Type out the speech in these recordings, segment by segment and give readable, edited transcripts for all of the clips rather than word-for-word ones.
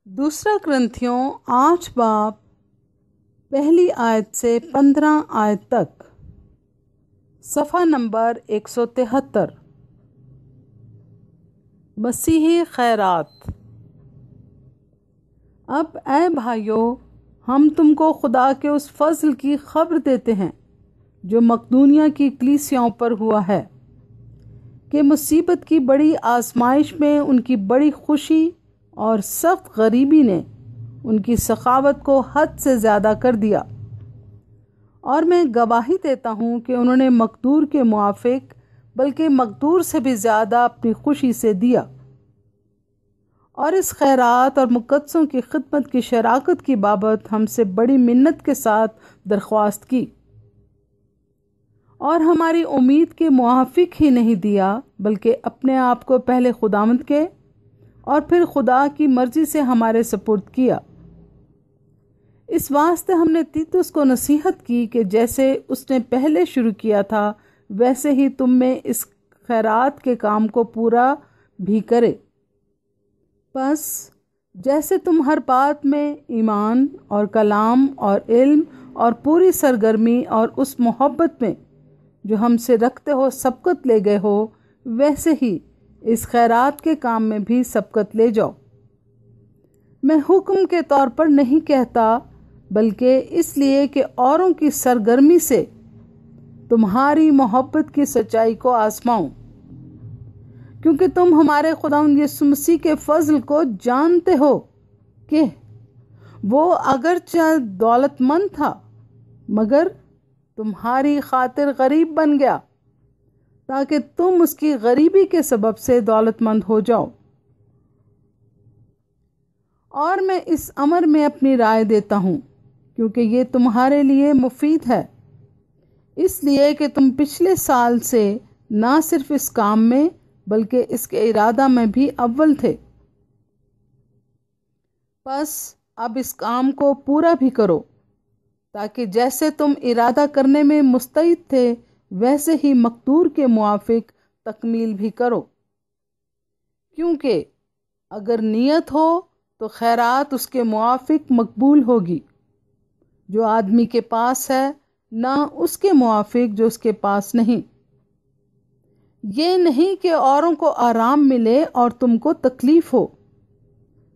दूसरा क्रंथियों 8 बाब पहली आयत से 15 आयत तक, सफ़ा नंबर 173। मसीही खैरात। अब ऐ भाइयों, हम तुमको खुदा के उस फज़ल की खबर देते हैं जो मकदूनिया की कलीसियाओं पर हुआ है, कि मुसीबत की बड़ी आजमाइश में उनकी बड़ी खुशी और सख्त गरीबी ने उनकी सखावत को हद से ज़्यादा कर दिया। और मैं गवाही देता हूँ कि उन्होंने मकदूर के मुआफिक बल्कि मकदूर से भी ज़्यादा अपनी खुशी से दिया, और इस खैरात और मुक़द्दसों की खिदमत की शराकत की बाबत हमसे बड़ी मिन्नत के साथ दरख्वास्त की, और हमारी उम्मीद के मुआफिक ही नहीं दिया बल्कि अपने आप को पहले खुदावंद के और फिर खुदा की मर्जी से हमारे सपुर्द किया। इस वास्ते हमने तीतुस को नसीहत की कि जैसे उसने पहले शुरू किया था वैसे ही तुम में इस खैरात के काम को पूरा भी करे। बस जैसे तुम हर बात में ईमान और कलाम और इल्म और पूरी सरगर्मी और उस मोहब्बत में जो हमसे रखते हो सबकत ले गए हो, वैसे ही इस खैरात के काम में भी सबकत ले जाओ। मैं हुक्म के तौर पर नहीं कहता, बल्कि इसलिए कि औरों की सरगर्मी से तुम्हारी मोहब्बत की सच्चाई को आजमाऊं, क्योंकि तुम हमारे खुदावंद यीशु मसीह के फजल को जानते हो कि वो अगरचे दौलतमंद था मगर तुम्हारी खातिर गरीब बन गया, ताकि तुम उसकी गरीबी के सबब से दौलतमंद हो जाओ। और मैं इस अमर में अपनी राय देता हूँ, क्योंकि ये तुम्हारे लिए मुफीद है, इसलिए कि तुम पिछले साल से ना सिर्फ इस काम में बल्कि इसके इरादा में भी अव्वल थे। बस अब इस काम को पूरा भी करो, ताकि जैसे तुम इरादा करने में मुस्तैद थे वैसे ही मकदूर के मुआफिक तकमील भी करो। क्योंकि अगर नियत हो तो खैरात उसके मुआफिक मकबूल होगी जो आदमी के पास है, ना उसके मुआफिक जो उसके पास नहीं। ये नहीं कि औरों को आराम मिले और तुमको तकलीफ हो,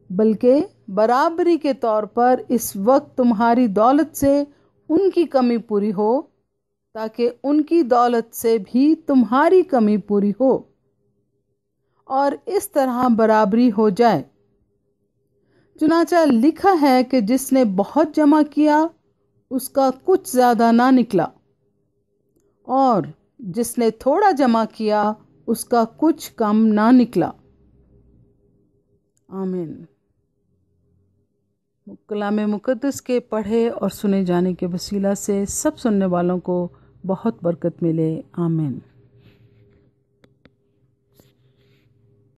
बल्कि बराबरी के तौर पर इस वक्त तुम्हारी दौलत से उनकी कमी पूरी हो, ताकि उनकी दौलत से भी तुम्हारी कमी पूरी हो और इस तरह बराबरी हो जाए। चुनाचा लिखा है कि जिसने बहुत जमा किया उसका कुछ ज्यादा ना निकला, और जिसने थोड़ा जमा किया उसका कुछ कम ना निकला। आमीन। कलाम मुक़द्दस के पढ़े और सुने जाने के वसीला से सब सुनने वालों को बहुत बरकत मिले। आमीन।